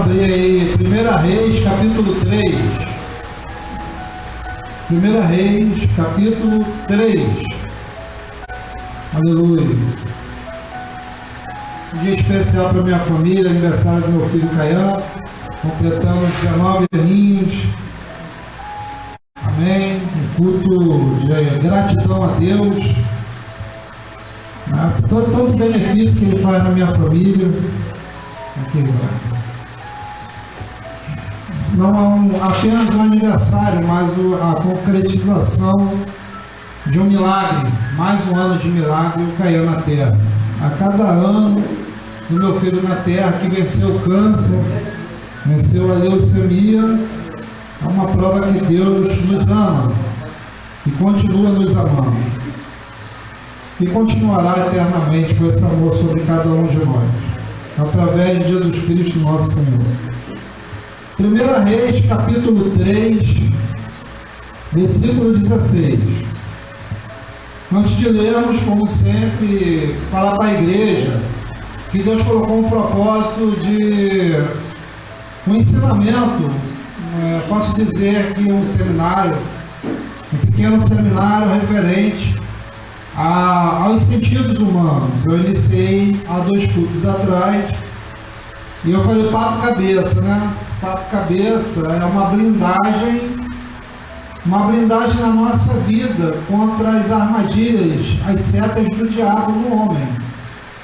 abrir aí 1 Reis, capítulo 3. 1 Reis, capítulo 3. Aleluia. Um dia especial para minha família, aniversário do meu filho Caian. Completamos 19 aninhos. Amém. Um culto de gratidão a Deus. Todo benefício que Ele faz na minha família. Aqui, não apenas o aniversário, mas a concretização de um milagre. Mais um ano de milagre caiu na terra. A cada ano do meu filho na terra, que venceu o câncer, venceu a leucemia, é uma prova que Deus nos ama e continua nos amando. E continuará eternamente com esse amor sobre cada um de nós, através de Jesus Cristo, nosso Senhor. 1 Reis, capítulo 3, versículo 16. Antes de lermos, como sempre, falar para a igreja que Deus colocou um propósito de um ensinamento, posso dizer que um seminário, um pequeno seminário referente aos sentidos humanos. Eu iniciei há 2 cultos atrás e eu falei papo cabeça, né? Papo cabeça é uma blindagem na nossa vida contra as armadilhas, as setas do diabo no homem.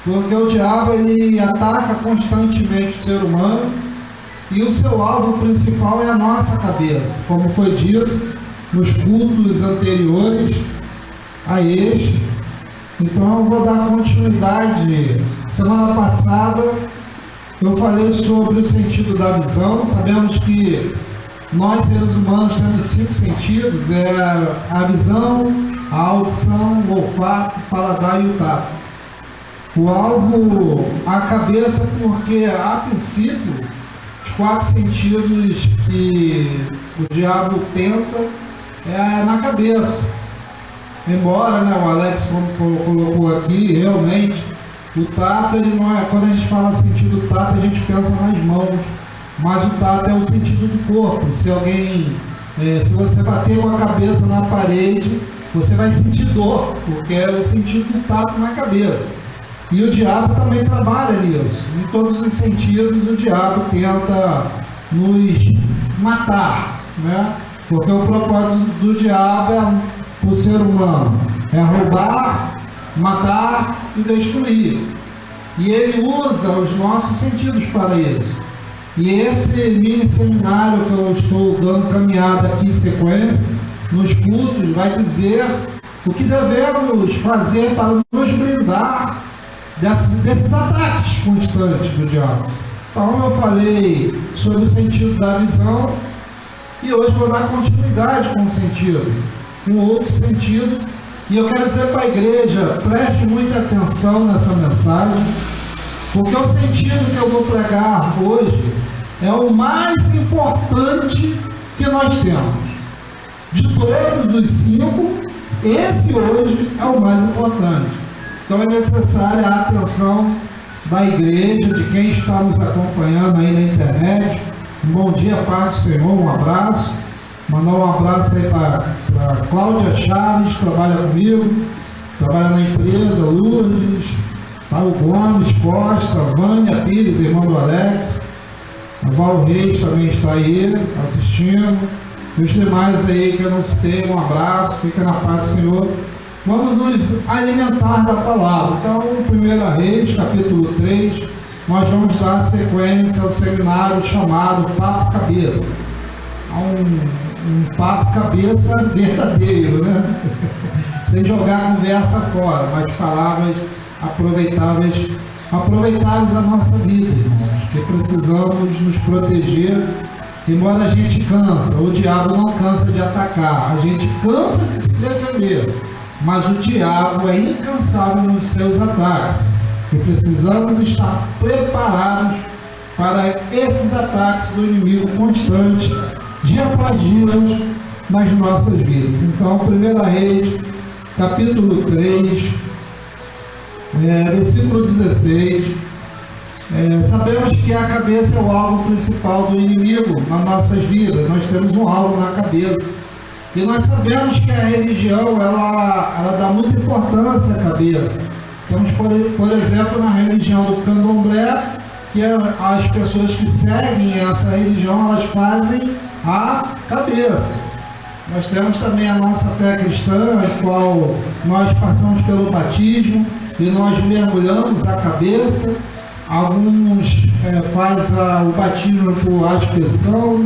Porque o diabo ele ataca constantemente o ser humano e o seu alvo principal é a nossa cabeça, como foi dito nos cultos anteriores a este. Então eu vou dar continuidade. Semana passada eu falei sobre o sentido da visão. Sabemos que nós seres humanos temos 5 sentidos: a visão, a audição, o olfato, o paladar e o tato. O alvo, a cabeça, porque a princípio os 4 sentidos que o diabo tenta é na cabeça. Embora, né, o Alex colocou aqui, realmente, o tato, ele não é, quando a gente fala sentido tato, a gente pensa nas mãos, mas o tato é o sentido do corpo. Se você bater com a cabeça na parede, você vai sentir dor, porque é o sentido do tato na cabeça. E o diabo também trabalha nisso. Em todos os sentidos, o diabo tenta nos matar, né? Porque o propósito do diabo o ser humano é roubar, matar e destruir. E ele usa os nossos sentidos para isso. E esse mini seminário que eu estou dando caminhada aqui em sequência, nos cultos, vai dizer o que devemos fazer para nos blindar desses ataques constantes do diabo. Então eu falei sobre o sentido da visão e hoje vou dar continuidade com o sentido. Um outro sentido, e eu quero dizer para a igreja, preste muita atenção nessa mensagem, porque o sentido que eu vou pregar hoje é o mais importante que nós temos. De todos os 5, esse hoje é o mais importante. Então é necessária a atenção da igreja, de quem está nos acompanhando aí na internet. Um bom dia, Pai do Senhor, um abraço. Mandar um abraço aí para Cláudia Chaves, que trabalha comigo, trabalha na empresa, Lourdes, o Gomes Costa, Vânia Pires, irmão do Alex, a Val Reis também está aí assistindo, e os demais aí que eu não citei, um abraço, fica na paz do Senhor. Vamos nos alimentar da palavra. Então, 1 Reis, capítulo 3, nós vamos dar sequência ao seminário chamado Papo Cabeça. Um papo cabeça verdadeiro, né? Sem jogar a conversa fora, mas palavras aproveitáveis a nossa vida, irmãos, que precisamos nos proteger. Embora a gente cansa, o diabo não cansa de atacar, a gente cansa de se defender, mas o diabo é incansável nos seus ataques, e precisamos estar preparados para esses ataques do inimigo constante, dia após dia, nas nossas vidas. Então, 1 Reis, capítulo 3, versículo 16, Sabemos que a cabeça é o alvo principal do inimigo nas nossas vidas. Nós temos um alvo na cabeça. E nós sabemos que a religião, ela dá muita importância à cabeça. Temos, por exemplo, na religião do candomblé, que as pessoas que seguem essa religião, elas fazem a cabeça. Nós temos também a nossa fé cristã, a qual nós passamos pelo batismo e nós mergulhamos a cabeça. Alguns fazem o batismo por aspersão,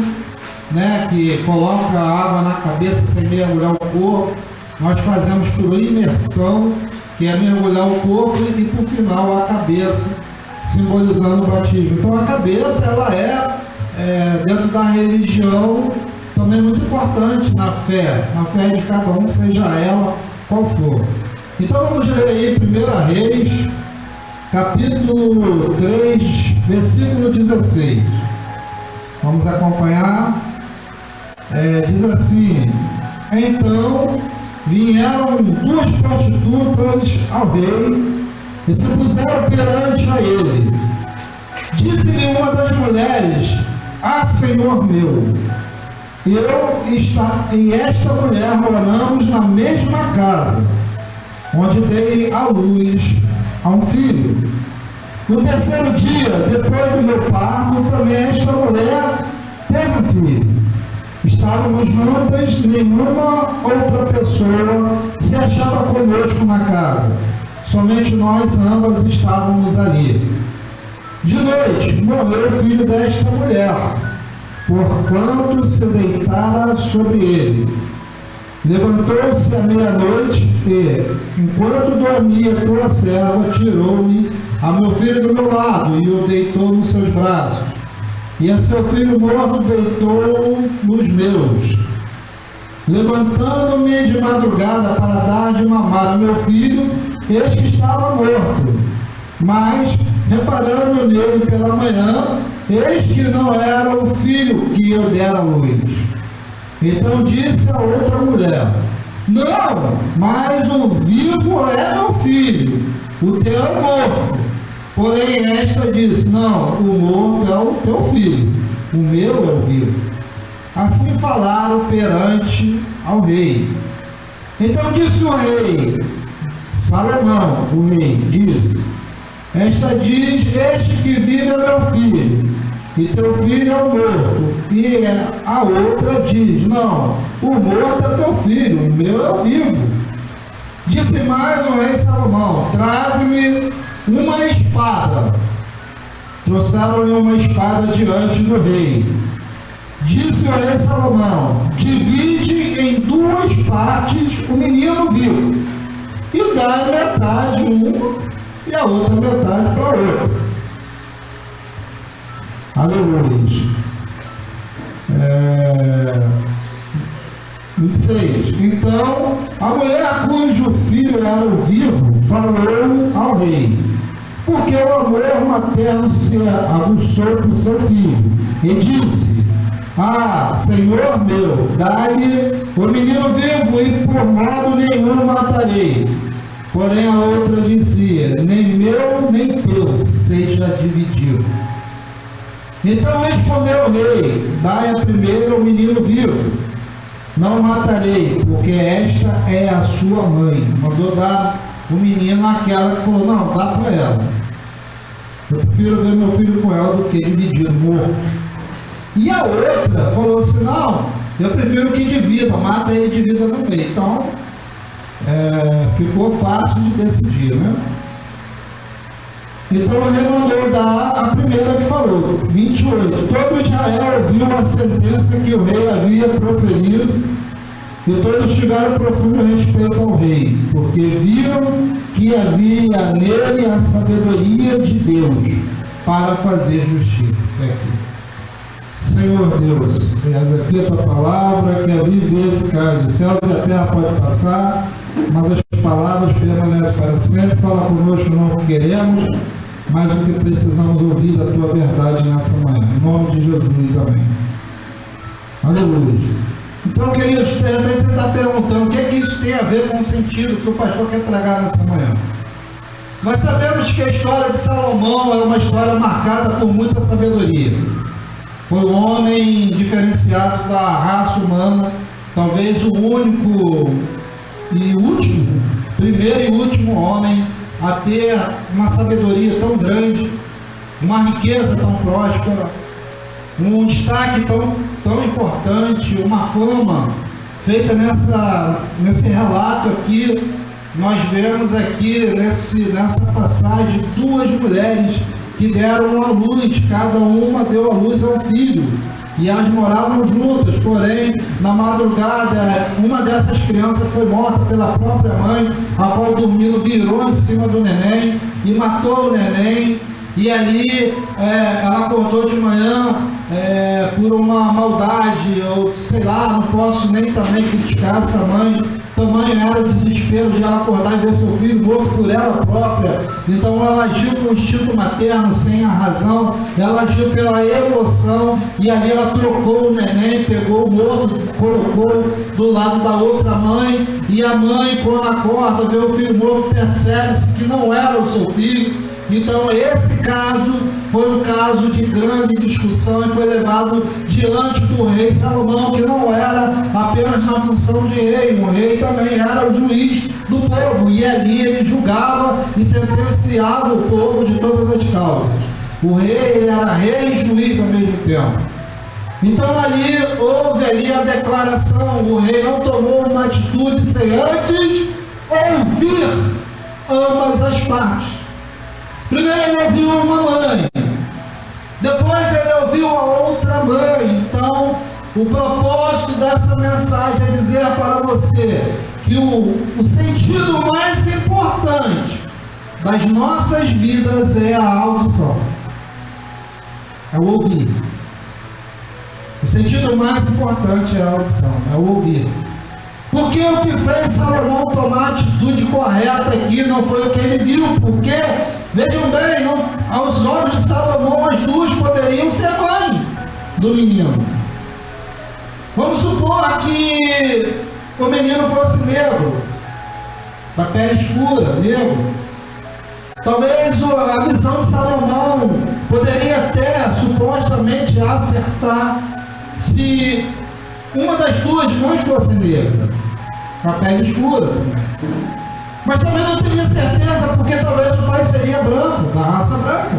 né, que coloca a água na cabeça sem mergulhar o corpo. Nós fazemos por imersão, que é mergulhar o corpo, e por final a cabeça, simbolizando o batismo. Então a cabeça, ela dentro da religião, também muito importante na fé de cada um, seja ela qual for. Então vamos ler aí 1 Reis, capítulo 3, versículo 16. Vamos acompanhar. Diz assim: então vieram duas prostitutas ao rei e se puseram perante a ele. Disse-lhe uma das mulheres: ah, Senhor meu, eu e esta mulher moramos na mesma casa, onde dei à luz a um filho. No terceiro dia, depois do meu parto, também esta mulher teve um filho. Estávamos juntas, nenhuma outra pessoa se achava conosco na casa. Somente nós ambas estávamos ali. De noite, morreu o filho desta mulher, porquanto se deitara sobre ele. Levantou-se à meia-noite e, enquanto dormia tua serva, tirou-me a meu filho do meu lado e o deitou nos seus braços. E a seu filho morto deitou nos meus. Levantando-me de madrugada para dar de mamar a meu filho, este estava morto. Mas, reparando nele pela manhã, eis que não era o filho que eu dera à luz. Então disse a outra mulher: não, mas o vivo é meu filho, o teu é morto. Porém esta disse: não, o morto é o teu filho, o meu é o vivo. Assim falaram perante ao rei. Então disse o rei, Salomão, o rei, disse: esta diz: este que vive é meu filho, e teu filho é o morto. E a outra diz: não, o morto é teu filho, o meu é o vivo. Disse mais o rei Salomão: traze-me uma espada. Trouxeram-lhe uma espada diante do rei. Disse o rei Salomão: divide em duas partes o menino vivo, e dá metade uma e a outra metade para a outra. Aleluia. 26. Então a mulher cujo filho era o vivo falou ao rei, porque o amor materno se aguçou por seu filho, e disse: ah, Senhor meu, dá-lhe o menino vivo, e por modo nenhum matarei. Porém a outra dizia: nem meu nem teu seja dividido. Então respondeu o rei: dai a primeira o menino vivo, não matarei, porque esta é a sua mãe. Mandou dar o menino àquela que falou: não, dá para ela. Eu prefiro ver meu filho com ela do que dividido, morto. E a outra falou assim: não, eu prefiro que divida, mata ele e divida também. Então ficou fácil de decidir, né? Então o rei mandou dar a primeira que falou. 28. Todo Israel ouviu a sentença que o rei havia proferido, e todos tiveram profundo respeito ao rei, porque viram que havia nele a sabedoria de Deus para fazer justiça. Senhor Deus, eis aqui a tua palavra, que é viva e eficaz. Os céus e a terra podem passar, mas as palavras permanecem para sempre. Fala conosco não o que queremos, mas o que precisamos ouvir da tua verdade nessa manhã. Em nome de Jesus, amém. Aleluia. Então, queridos, de repente você está perguntando o que é que isso tem a ver com o sentido que o pastor quer pregar nessa manhã. Nós sabemos que a história de Salomão é uma história marcada por muita sabedoria. Foi um homem diferenciado da raça humana, talvez o único e último, primeiro e último homem a ter uma sabedoria tão grande, uma riqueza tão próspera, um destaque tão importante, uma fama feita nesse relato aqui. Nós vemos aqui nessa passagem duas mulheres que deram a luz, cada uma deu a luz a um filho, e elas moravam juntas, porém, na madrugada, uma dessas crianças foi morta pela própria mãe, a qual dormindo virou em cima do neném e matou o neném, e ali ela acordou de manhã por uma maldade, ou sei lá, não posso nem também criticar essa mãe. Tamanho era o desespero de ela acordar e ver seu filho morto por ela própria. Então ela agiu com o instinto materno, sem a razão, ela agiu pela emoção, e ali ela trocou o neném, pegou o morto, colocou do lado da outra mãe, e a mãe, quando acorda, vê o filho morto, percebe-se que não era o seu filho. Então esse caso foi um caso de grande discussão e foi levado diante do rei Salomão, que não era apenas na função de rei, o rei também era o juiz do povo, e ali ele julgava e sentenciava o povo de todas as causas. O rei, ele era rei e juiz ao mesmo tempo. Então ali houve ali a declaração, o rei não tomou uma atitude sem antes ouvir ambas as partes. Primeiro ele ouviu uma mãe, depois ele ouviu a outra mãe. Então, o propósito dessa mensagem é dizer para você que o sentido mais importante das nossas vidas é a audição, é o ouvir. O sentido mais importante é a audição, é o ouvir. Porque o que fez Salomão tomar a atitude correta aqui não foi o que ele viu, porque, vejam bem, aos olhos de Salomão as duas poderiam ser mãe do menino. Vamos supor que o menino fosse negro, com a pele escura, negro. Talvez a visão de Salomão poderia até supostamente acertar se uma das duas mães fosse negra, com a pele escura. Mas também não teria certeza, porque talvez o pai seria branco, da raça branca.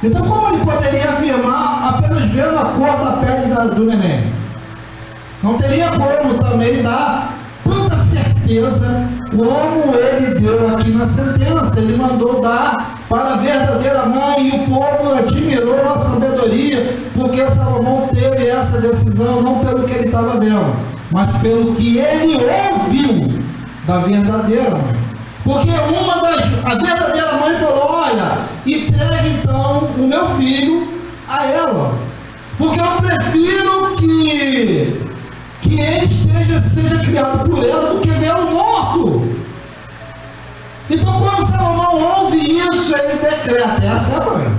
Então como ele poderia afirmar apenas vendo a cor da pele do neném? Não teria como também dar tanta certeza como ele deu aqui na sentença. Ele mandou dar para a verdadeira mãe, e o povo admirou a sabedoria, porque Salomão teve essa decisão não pelo que ele estava vendo, mas pelo que ele ouviu da verdadeira mãe. Porque a verdadeira mãe falou: olha, entregue então o meu filho a ela, porque eu prefiro que ele seja criado por ela do que vê-lo morto. Então quando Salomão ouve isso, ele decreta: essa é a mãe.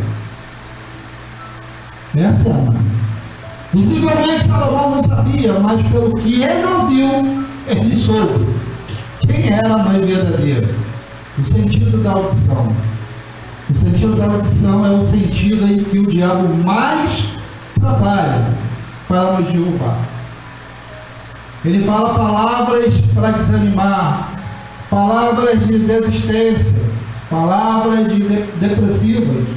Essa é a mãe. Possivelmente Salomão não sabia, mas pelo que ele ouviu, ele soube quem era a mãe verdadeira. O sentido da audição. O sentido da audição é o sentido em que o diabo mais trabalha para nos derrubar. Ele fala palavras para desanimar, palavras de desistência, palavras depressivas,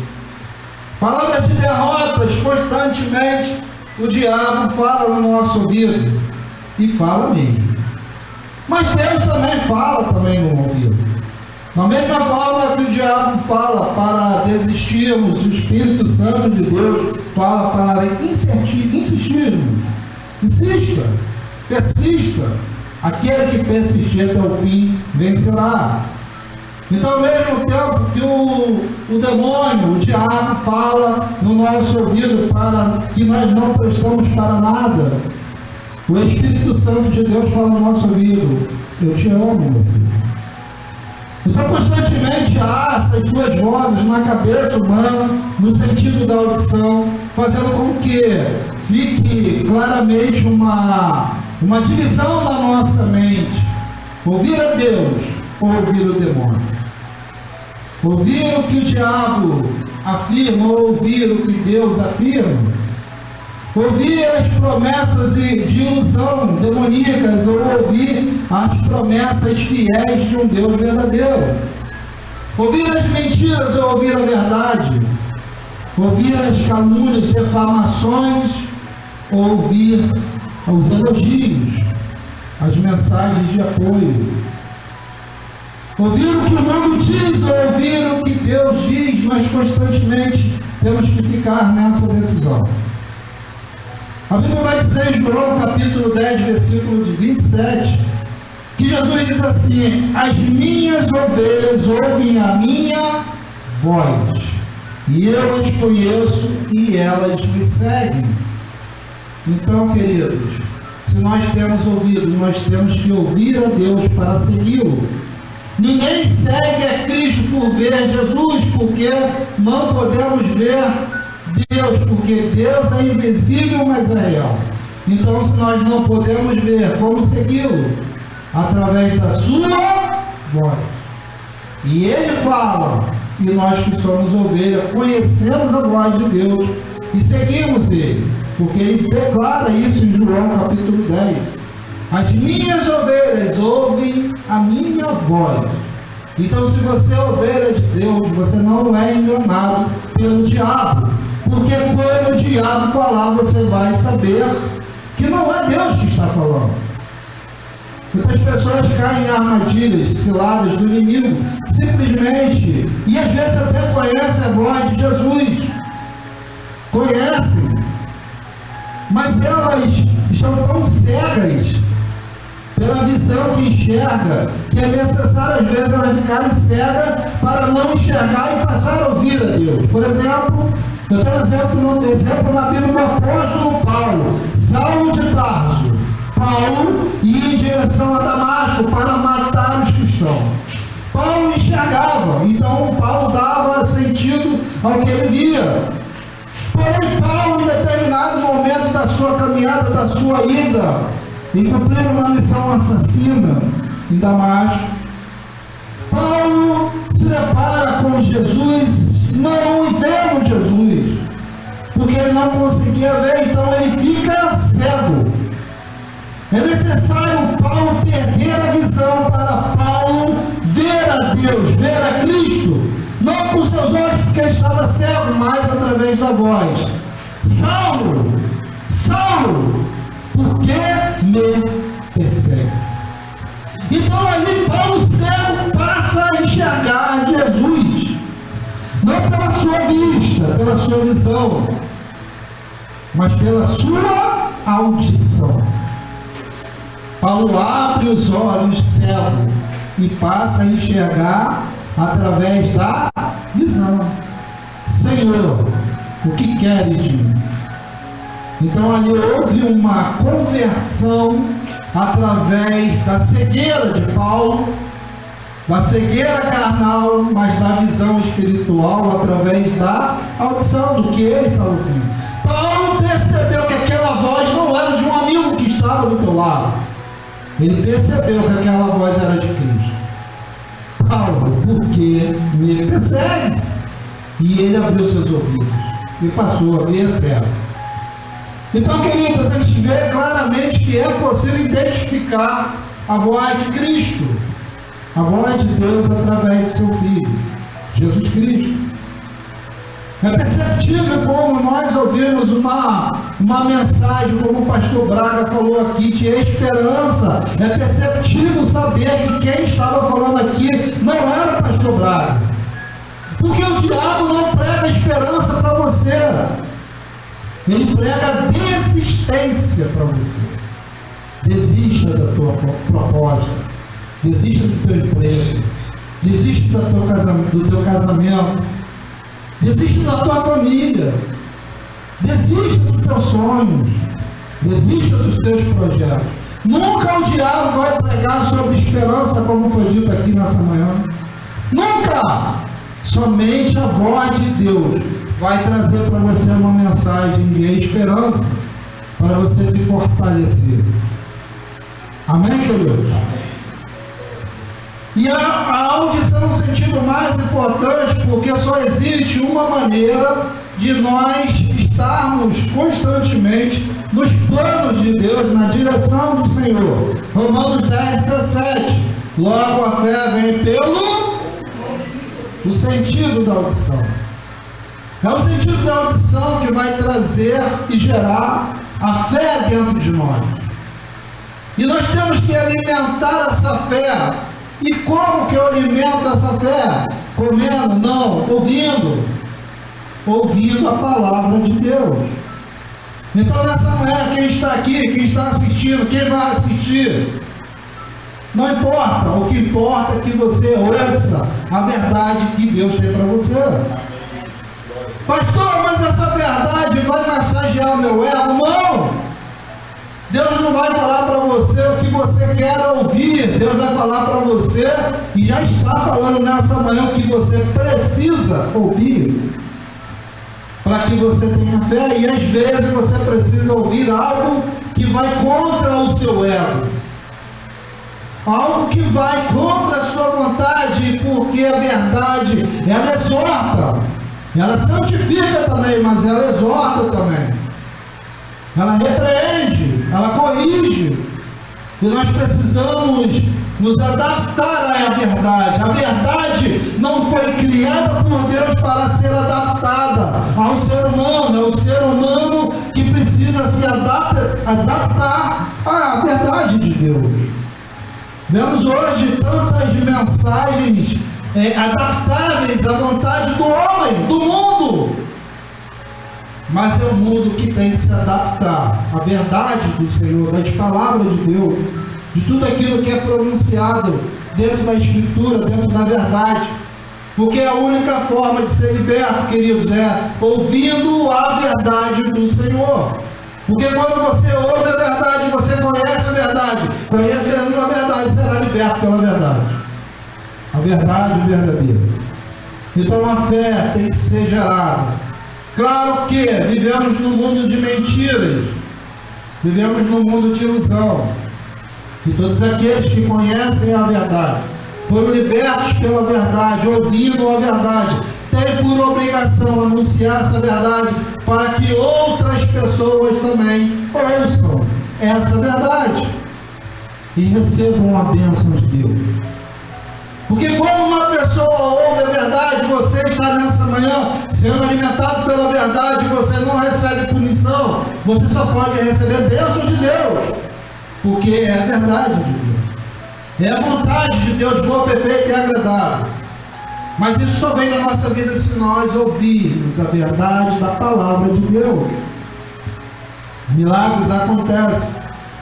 palavras de derrotas. Constantemente o diabo fala no nosso ouvido, e fala mesmo. Mas Deus também fala no ouvido. Da mesma forma que o diabo fala para desistirmos, o Espírito Santo de Deus fala para insistirmos. Insista, persista. Aquele que persistir até o fim vencerá. Então, ao mesmo tempo que o demônio, o diabo fala no nosso ouvido para que nós não prestamos para nada, o Espírito Santo de Deus fala no nosso ouvido: eu te amo, meu filho. Então, constantemente há essas duas vozes na cabeça humana, no sentido da audição, fazendo com que fique claramente uma divisão na nossa mente: ouvir a Deus ou ouvir o demônio. Ouvir o que o diabo afirma ou ouvir o que Deus afirma? Ouvir as promessas de ilusão demoníacas ou ouvir as promessas fiéis de um Deus verdadeiro? Ouvir as mentiras ou ouvir a verdade? Ouvir as calúnias, defamações ou ouvir os elogios, as mensagens de apoio? Ouvir o que o mundo diz ou ouvir o que Deus diz, mas constantemente temos que ficar nessa decisão. A Bíblia vai dizer em João capítulo 10, versículo de 27, que Jesus diz assim: as minhas ovelhas ouvem a minha voz, e eu as conheço e elas me seguem. Então, queridos, se nós temos ouvido, nós temos que ouvir a Deus para segui-lo. Ninguém segue a Cristo por ver Jesus, porque não podemos ver Deus, porque Deus é invisível, mas é real. Então, se nós não podemos ver, como segui-lo? Através da sua voz. E ele fala, e nós que somos ovelha, conhecemos a voz de Deus e seguimos ele, porque ele declara isso em João capítulo 10. As minhas ovelhas ouvem a minha voz. Então, se você é ovelha de Deus, você não é enganado pelo diabo, porque quando o diabo falar, você vai saber que não é Deus que está falando. Muitas pessoas caem em armadilhas, ciladas do inimigo, simplesmente, e às vezes até conhecem a voz de Jesus, conhecem, mas elas estão tão cegas pela visão que enxerga, que é necessário às vezes elas ficarem cegas para não enxergar e passar a ouvir a Deus. Por exemplo, eu tenho um exemplo na Bíblia do apóstolo Paulo, Saulo de Tarso. Paulo ia em direção a Damasco para matar os cristãos. Paulo enxergava, então Paulo dava sentido ao que ele via. Porém, Paulo, em determinado momento da sua caminhada, da sua ida, em cumprir uma missão assassina em Damasco, Paulo se depara com Jesus, não vendo Jesus, porque ele não conseguia ver, então ele fica cego. É necessário Paulo perder a visão para Paulo ver a Deus, ver a Cristo, não com seus olhos, porque ele estava cego, mas através da voz. Saulo, Saulo, por que me persegue? Então ali Paulo cego passa a enxergar Jesus, não pela sua vista, pela sua visão, mas pela sua audição. Paulo abre os olhos cegos e passa a enxergar através da visão. Senhor, o que queres de mim? Então ali houve uma conversão através da cegueira de Paulo, da cegueira carnal, mas da visão espiritual através da audição do que ele estava ouvindo. Paulo percebeu que aquela voz não era de um amigo que estava do teu lado. Ele percebeu que aquela voz era de Cristo. Paulo, por que me persegues? E ele abriu seus ouvidos e passou a ver cego. Então, queridos, a gente vê claramente que é possível identificar a voz de Cristo, a voz de Deus através do seu Filho, Jesus Cristo. É perceptível como nós ouvimos uma mensagem, como o pastor Braga falou aqui, de esperança. É perceptível saber que quem estava falando aqui não era o pastor Braga, porque o diabo não prega esperança para você, ele prega desistência para você. Desista da tua proposta, desista do teu emprego, desista do teu casamento, desista da tua família, desista dos teus sonhos, desista dos teus projetos. Nunca o diabo vai pregar sobre esperança, como foi dito aqui nessa manhã. Nunca! Somente a voz de Deus vai trazer para você uma mensagem de esperança, para você se fortalecer. Amém, querido? E a audição é um sentido mais importante, porque só existe uma maneira de nós estarmos constantemente nos planos de Deus, na direção do Senhor. Romanos 10, 17. Logo a fé vem pelo o sentido da audição. É o sentido da audição que vai trazer e gerar a fé dentro de nós. E nós temos que alimentar essa fé. E como que eu alimento essa fé? Comendo? Não, ouvindo. Ouvindo a palavra de Deus. Então nessa manhã, quem está aqui, quem está assistindo, quem vai assistir, não importa, o que importa é que você ouça a verdade que Deus tem para você. Pastor, mas essa verdade vai massagear o meu ego? Não! Deus não vai falar para você o que você quer ouvir. Deus vai falar para você, e já está falando nessa manhã, o que você precisa ouvir para que você tenha fé. E às vezes você precisa ouvir algo que vai contra o seu ego, algo que vai contra a sua vontade, porque a verdade, ela exorta, ela santifica também, mas ela exorta também, ela repreende, ela corrige. E nós precisamos nos adaptar à verdade. A verdade não foi criada por Deus para ser adaptada ao ser humano. É o ser humano que precisa se adaptar à verdade de Deus. Vemos hoje tantas mensagens adaptáveis à vontade do homem, do mundo. Mas é o mundo que tem que se adaptar à verdade do Senhor, das palavras de Deus, de tudo aquilo que é pronunciado dentro da Escritura, dentro da verdade. Porque a única forma de ser liberto, queridos, é ouvindo a verdade do Senhor. Porque quando você ouve a verdade, você conhece a verdade. Conhecendo a verdade, será liberto pela verdade. A verdade verdadeira. Então a fé tem que ser gerada. Claro que vivemos num mundo de mentiras. Vivemos num mundo de ilusão. E todos aqueles que conhecem a verdade, foram libertos pela verdade, ouvindo a verdade, têm por obrigação anunciar essa verdade para que outras pessoas também ouçam essa verdade e recebam a bênção de Deus. Porque quando uma pessoa ouve a verdade, você está nessa manhã sendo alimentado pela verdade, você não recebe punição, você só pode receber bênção de Deus, porque é a verdade de Deus. É a vontade de Deus, boa, perfeita e agradável. Mas isso só vem na nossa vida se nós ouvirmos a verdade da palavra de Deus. Milagres acontecem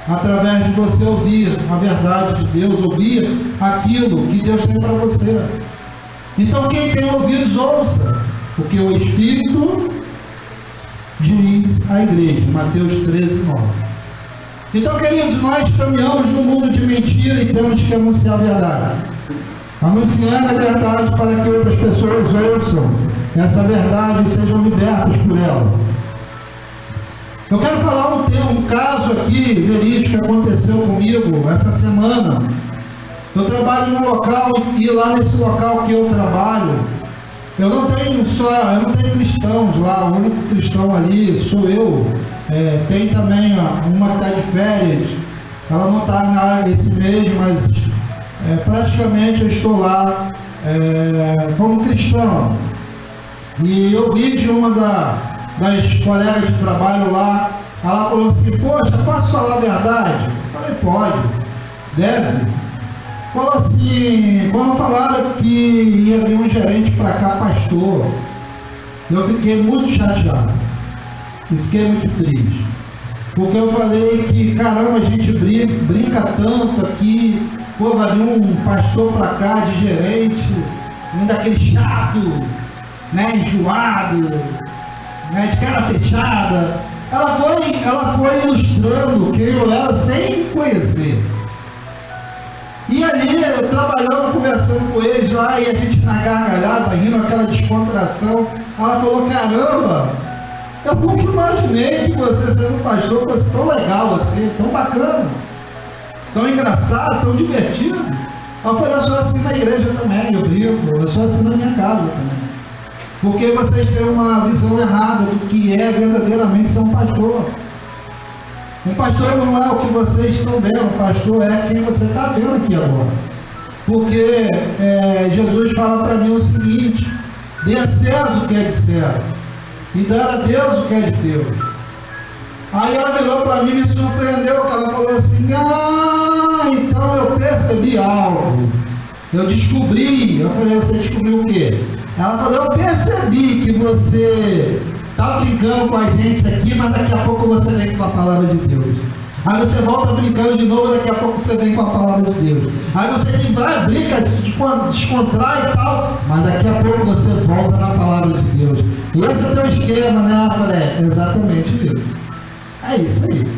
através de você ouvir a verdade de Deus, ouvir aquilo que Deus tem para você. Então quem tem ouvidos, ouça, porque o Espírito diz à igreja, Mateus 13, 9. Então, queridos, nós caminhamos no mundo de mentira e temos que anunciar a verdade. Anunciando a verdade para que outras pessoas ouçam essa verdade e sejam libertas por ela. Eu quero falar um caso aqui, verídico, que aconteceu comigo essa semana. Eu trabalho num local e lá nesse local que eu trabalho, eu não tenho cristãos lá, o único cristão ali sou eu. Tem também uma que está de férias, ela não está esse mês, mas praticamente eu estou lá como cristão. E eu vi de uma das colegas de trabalho lá, ela falou assim: poxa, posso falar a verdade? Eu falei: pode, deve. Falou assim, quando falaram que ia vir um gerente para cá, pastor, eu fiquei muito chateado e fiquei muito triste, porque eu falei que caramba, a gente brinca tanto aqui, pô, vai vir um pastor para cá de gerente, um daquele chato, né, enjoado, né, de cara fechada. Ela foi ilustrando quem eu era sem conhecer. E ali, trabalhando, conversando com eles lá, e a gente na gargalhada, rindo, aquela descontração, ela falou: caramba, eu nunca imaginei que você, sendo pastor, fosse tão legal assim, tão bacana, tão engraçado, tão divertido. Eu falei, eu sou assim na igreja também, eu brigo, eu sou assim na minha casa também. Porque vocês têm uma visão errada do que é verdadeiramente ser um pastor. Um pastor não é o que vocês estão vendo, o pastor é quem você está vendo aqui agora. Porque Jesus fala para mim o seguinte: dê a César o que é de César e dar a Deus o que é de Deus. Aí ela virou para mim e me surpreendeu, que ela falou assim: então eu percebi algo, eu descobri. Eu falei: você descobriu o quê? Ela falou: eu percebi que você está brincando com a gente aqui, mas daqui a pouco você vem com a palavra de Deus. Aí você volta brincando de novo, daqui a pouco você vem com a palavra de Deus. Aí você brinca, descontrai e tal, mas daqui a pouco você volta na palavra de Deus. E esse é o teu esquema, né? Eu falei: exatamente isso. É isso aí.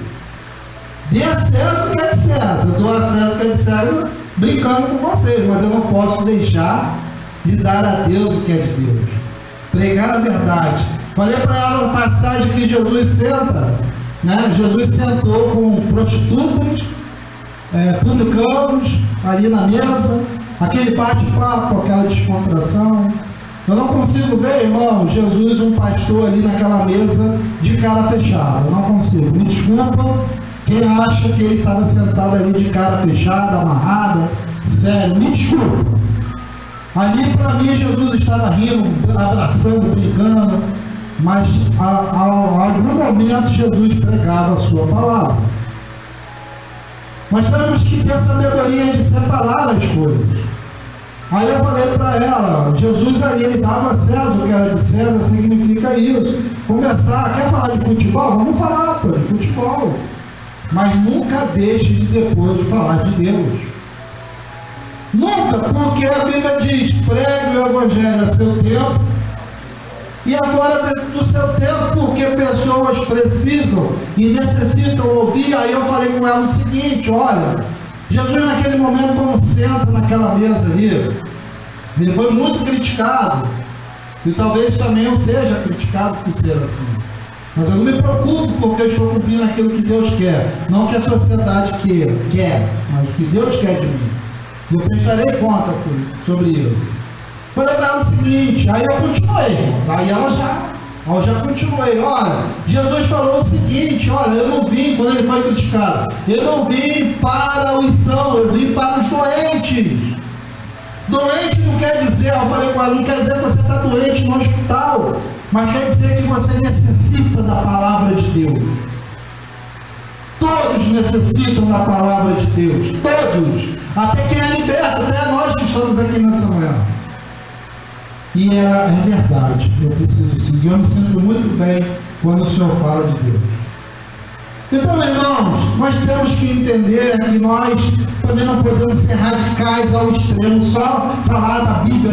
Dê a César o que é de César. Eu dou a César o que é de César brincando com vocês, mas eu não posso deixar de dar a Deus o que é de Deus. Pregar a verdade. Falei para ela na passagem que Jesus senta, né? Jesus sentou com prostitutas, publicanos ali na mesa, aquele bate-papo, aquela descontração. Eu não consigo ver, irmão, Jesus, um pastor ali naquela mesa de cara fechada. Eu não consigo. Me desculpa quem acha que ele estava sentado ali de cara fechada, amarrada. Sério, me desculpa. Ali para mim Jesus estava rindo, abraçando, brincando, mas a algum momento Jesus pregava a sua palavra. Nós temos que ter sabedoria de separar as coisas. Aí eu falei para ela: Jesus ali, ele dava a César o que era de César, significa isso. Quer falar de futebol? Vamos falar, pô, de futebol. Mas nunca deixe de depois de falar de Deus. Nunca, porque a Bíblia diz: pregue o Evangelho a seu tempo e é fora do seu tempo, porque pessoas precisam e necessitam ouvir. Aí eu falei com ela o seguinte: olha, Jesus naquele momento, quando senta naquela mesa ali, ele foi muito criticado, e talvez também eu seja criticado por ser assim, mas eu não me preocupo, porque eu estou cumprindo aquilo que Deus quer, não o que a sociedade quer, mas o que Deus quer de mim. Eu prestarei conta sobre isso. Falei para ela o seguinte, aí eu continuei, irmãos, aí eu já continuei: olha, Jesus falou o seguinte, olha, eu não vim, quando ele foi criticado, eu não vim para os sãos, eu vim para os doentes. Doente não quer dizer, eu falei com ela, não quer dizer que você está doente no hospital, mas quer dizer que você necessita da palavra de Deus. Todos necessitam da palavra de Deus, todos, até quem é liberto, até nós que estamos aqui nessa manhã. E é verdade, eu preciso seguir, eu me sinto muito bem quando o Senhor fala de Deus. Então, irmãos, nós temos que entender que nós também não podemos ser radicais ao extremo, só falar da Bíblia.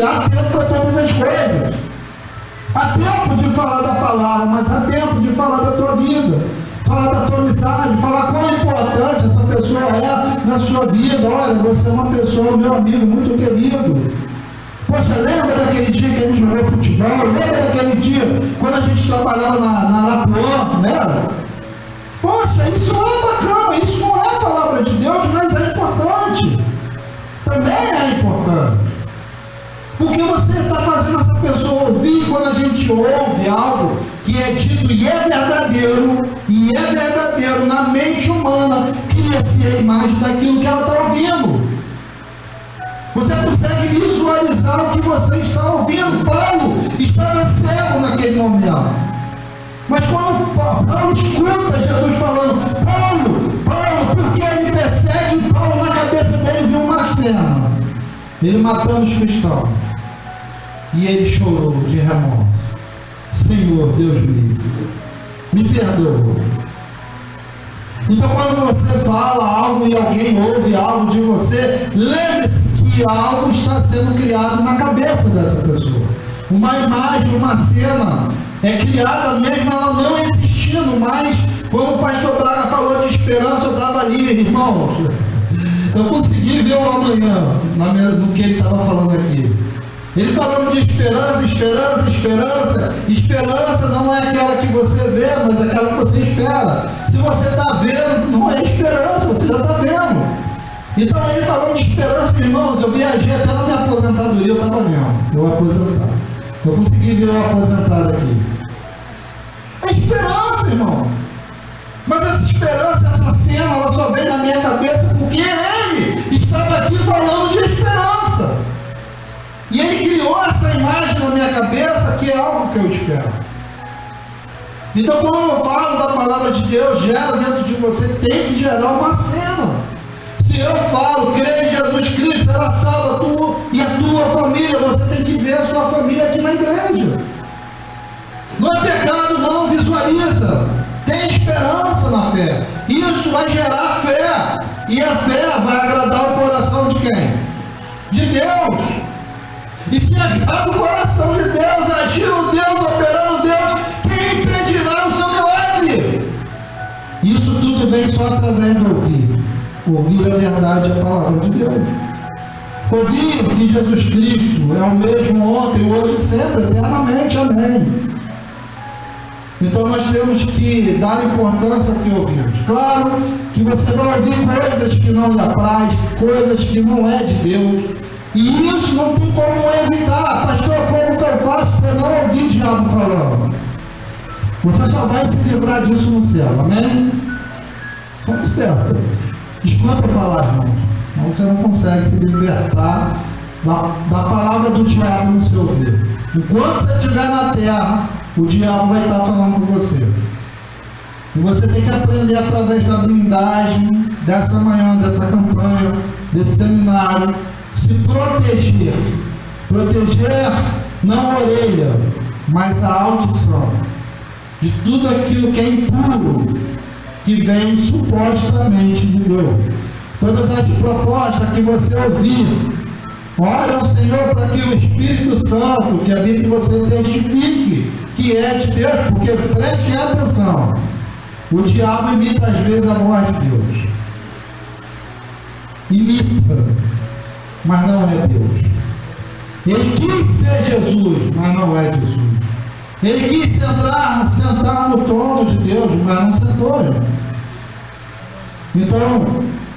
Há tempo para todas as coisas. Há tempo de falar da palavra, mas há tempo de falar da tua vida, falar da tua amizade, falar quão importante essa pessoa é na sua vida. Olha, você é uma pessoa, meu amigo, muito querido. Poxa, lembra daquele dia que a gente jogou futebol? Lembra daquele dia quando a gente trabalhava na Lapuã, né? Poxa, isso é bacana, isso não é a palavra de Deus, mas é importante. Também é importante. Porque você está fazendo essa pessoa ouvir. Quando a gente ouve algo que é dito e é verdadeiro na mente humana, cria-se a imagem daquilo que ela está ouvindo. Você consegue visualizar o que você está ouvindo. Paulo estava cego naquele momento. Mas quando Paulo escuta Jesus falando: Paulo, por que me persegue? E Paulo, na cabeça dele, viu uma cena: ele matando os cristãos. E ele chorou de remorso: Senhor, Deus me perdoa. Então, quando você fala algo e alguém ouve algo de você, lembre-se que algo está sendo criado na cabeça dessa pessoa. Uma imagem, uma cena é criada mesmo ela não existindo, mas quando o pastor Braga falou de esperança, eu estava ali, irmãos, eu consegui ver o amanhã no que ele estava falando aqui. Ele falando de esperança. Esperança não é aquela que você vê, mas aquela que você espera. Se você está vendo, não é esperança, você já está vendo. Então ele falando de esperança, irmãos, eu viajei até na minha aposentadoria, eu estava vendo, eu aposentado. Eu consegui ver eu aposentado aqui. É esperança, irmão. Mas essa esperança, essa cena, ela só vem na minha cabeça porque ele estava aqui falando de esperança. E ele criou essa imagem na minha cabeça que é algo que eu espero. Então quando eu falo da palavra de Deus, gera dentro de você, tem que gerar uma cena. Se eu falo, creio em Jesus Cristo, ela salva tu e a tua família, você tem que ver a sua família aqui na igreja. Não é pecado não, visualiza. Tem esperança na fé. Isso vai gerar fé. E a fé vai agradar o coração de quem? De Deus. E se agrada o coração de Deus, agindo Deus, operando Deus, quem impedirá o seu milagre? Isso tudo vem só através do ouvir. Ouvir a verdade, a palavra de Deus. Ouvir que Jesus Cristo é o mesmo ontem, hoje e sempre, eternamente. Amém. Então nós temos que dar importância ao que ouvimos. Claro que você vai ouvir coisas que não lhe apraz, coisas que não é de Deus. E isso não tem como evitar. Pastor, como que eu faço para não ouvir o diabo falando? Você só vai se livrar disso no céu, amém? Vamos certo. Desculpa falar, irmão. Então você não consegue se libertar da palavra do diabo no seu ouvido. Enquanto você estiver na terra, o diabo vai estar falando com você. E você tem que aprender através da blindagem, dessa manhã, dessa campanha, desse seminário, se proteger. Proteger não a orelha, mas a audição. De tudo aquilo que é impuro, que vem supostamente de Deus. Todas as propostas que você ouvir, ore ao Senhor para que o Espírito Santo que habita em você testifique que é de Deus, porque preste atenção, o diabo imita às vezes a voz de Deus. Imita, mas não é Deus. Ele quis ser Jesus, mas não é Jesus. Ele quis sentar no trono de Deus, mas não sentou. Então,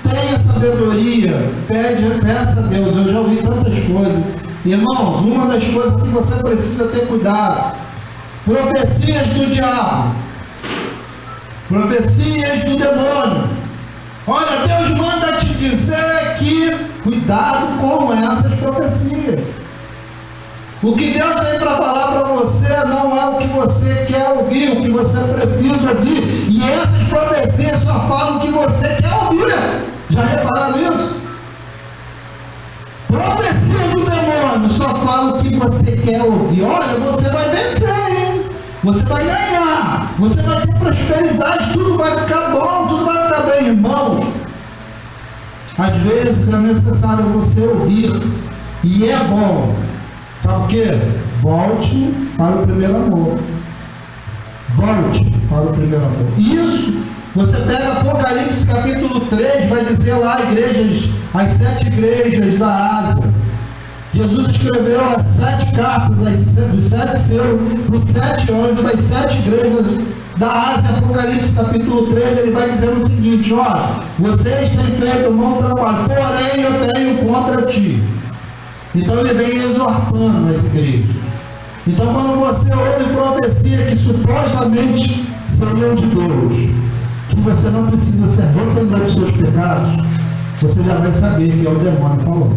tenha sabedoria, peça a Deus. Eu já ouvi tantas coisas. Irmãos, uma das coisas que você precisa ter cuidado, profecias do diabo, profecias do demônio. Olha, Deus manda te dizer que, cuidado com essas profecias. O que Deus tem para falar para você não é o que você quer ouvir, o que você precisa ouvir. E essas profecias só falam o que você quer ouvir. Já repararam isso? Profecia do demônio só fala o que você quer ouvir. Olha, você vai vencer, hein? Você vai ganhar. Você vai ter prosperidade, tudo vai ficar bom, tudo vai ficar bem, irmãos. Às vezes é necessário você ouvir. E é bom. Sabe o que? Volte para o primeiro amor. Volte para o primeiro amor. Isso, você pega Apocalipse capítulo 3, vai dizer lá as 7 igrejas da Ásia. Jesus escreveu as 7 cartas dos 7 selos para os 7 anjos das 7 igrejas da Ásia. Apocalipse capítulo 3, ele vai dizer o seguinte: olha, vocês têm feito um bom trabalho, porém eu tenho contra ti. Então ele vem exortando as igrejas. Então quando você ouve profecia que supostamente seriam de Deus, que você não precisa se arrepender dos seus pecados, você já vai saber que é o demônio falando.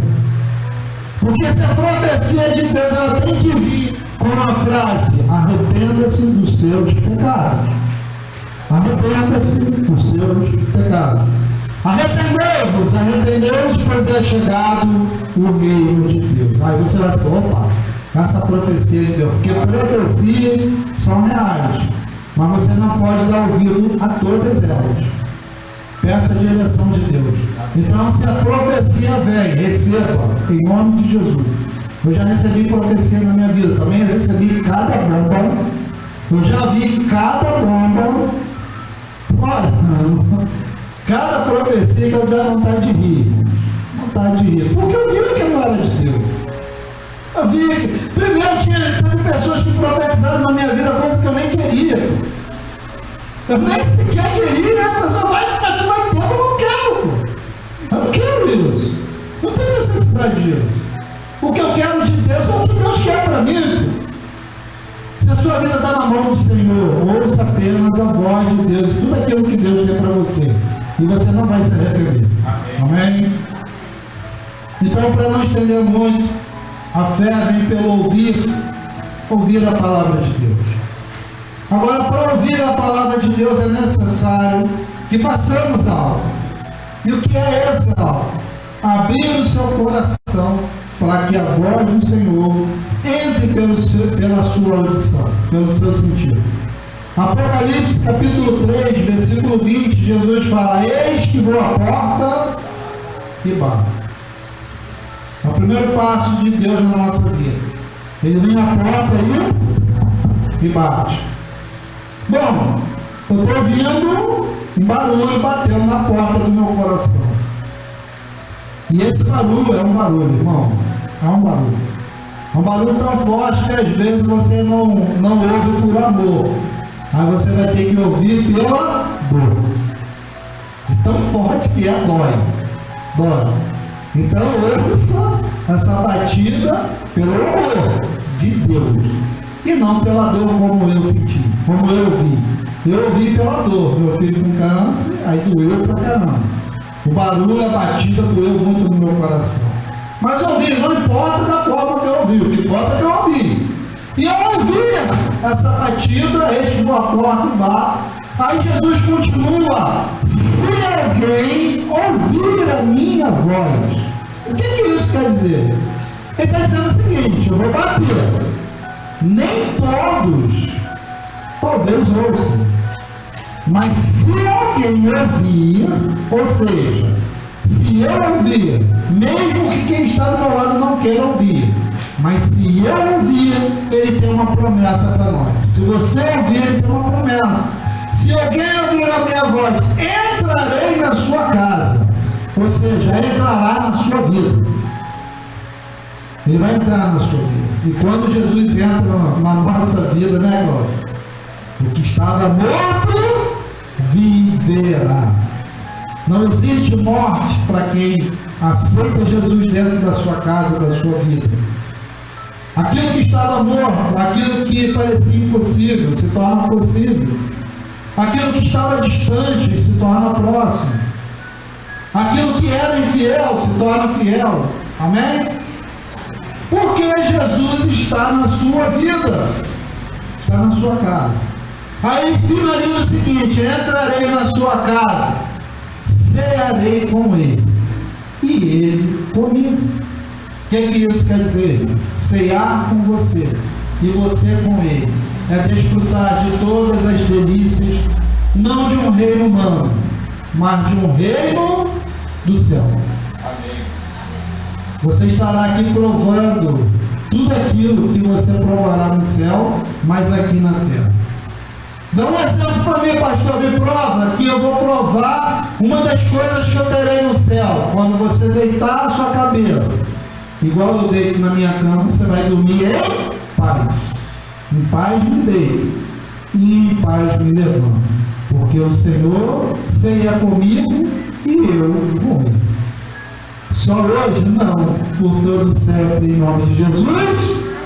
Porque se a profecia é de Deus, ela tem que vir com a frase: arrependa-se dos seus pecados. Arrependa-se dos seus pecados. Arrependeu-vos, pois é chegado o reino de Deus. Aí você vai dizer: opa, essa profecia de Deus, porque profecias são reais, mas você não pode dar ouvido a todas elas. Peça a direção de Deus. Então, se a profecia vem, receba, em nome de Jesus. Eu já recebi profecia na minha vida, também recebi cada bomba. Eu já vi cada bomba. Olha, cada profecia que eu dava vontade de rir. Vontade de rir. Porque eu vi que não era de Deus. Eu vi que, primeiro, teve pessoas que profetizaram na minha vida coisa que eu nem queria. Eu nem sequer queria, né? A pessoa vai ter, eu não quero. Eu não quero isso. Não tem necessidade disso. O que eu quero de Deus é o que Deus quer para mim. Se a sua vida está na mão do Senhor, ouça apenas a voz de Deus, tudo aquilo que Deus tem para você. E você não vai se arrepender. Amém? Então, para não estender muito, a fé vem pelo ouvir a palavra de Deus. Agora, para ouvir a palavra de Deus é necessário que façamos algo. E o que é esse algo? Abrir o seu coração para que a voz do Senhor entre pela sua audição, pelo seu sentido. Apocalipse capítulo 3, versículo 20, Jesus fala: eis que vou à porta e bato. É o primeiro passo de Deus na nossa vida. Ele vem à porta e bate. Bom, eu estou ouvindo um barulho batendo na porta do meu coração. E esse barulho é um barulho, irmão. É um barulho. É um barulho tão forte que às vezes você não ouve por amor. Aí você vai ter que ouvir pela dor. De tão forte que é, dói. Então ouça essa batida pelo amor de Deus. E não pela dor como eu senti, como eu ouvi. Eu ouvi pela dor. Meu filho com câncer, aí doeu pra caramba. O barulho, a batida doeu muito no meu coração. Mas ouvi, não importa da forma que eu ouvi, o que importa é que eu ouvi. E eu ouvi essa batida, eis que vou à porta e bato. Aí Jesus continua: se alguém ouvir a minha voz. O que isso quer dizer? Ele está dizendo o seguinte: eu vou bater. Nem todos talvez ouçam. Mas se alguém ouvir, ou seja, se eu ouvir, mesmo que quem está do meu lado não queira ouvir, mas se eu ouvir, ele tem uma promessa para nós. Se você ouvir, ele tem uma promessa. Se alguém ouvir a minha voz, entrarei na sua casa. Ou seja, entrará na sua vida. Ele vai entrar na sua vida. E quando Jesus entra na nossa vida, né, Glória? O que estava morto, viverá. Não existe morte para quem aceita Jesus dentro da sua casa, da sua vida. Aquilo que estava morto, aquilo que parecia impossível, se torna possível. Aquilo que estava distante, se torna próximo. Aquilo que era infiel, se torna fiel. Amém? Porque Jesus está na sua vida, está na sua casa. Aí finaliza o seguinte: entrarei na sua casa, cearei com ele, e ele comigo. O que isso quer dizer? Cear com você, e você com ele. É desfrutar de todas as delícias, não de um reino humano, mas de um reino do céu. Amém. Você estará aqui provando tudo aquilo que você provará no céu, mas aqui na terra. Dá um exemplo para mim, pastor, me prova que eu vou provar uma das coisas que eu terei no céu. Quando você deitar a sua cabeça, igual eu deito na minha cama, você vai dormir em paz. Em paz me deito e em paz me levanto. Porque o Senhor ceia comigo e eu com ele. Só hoje? Não. Por todo sempre, em nome de Jesus.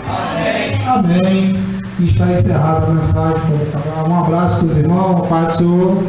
Amém. Amém. Está encerrada a mensagem. Um abraço para os irmãos, Pai do Senhor.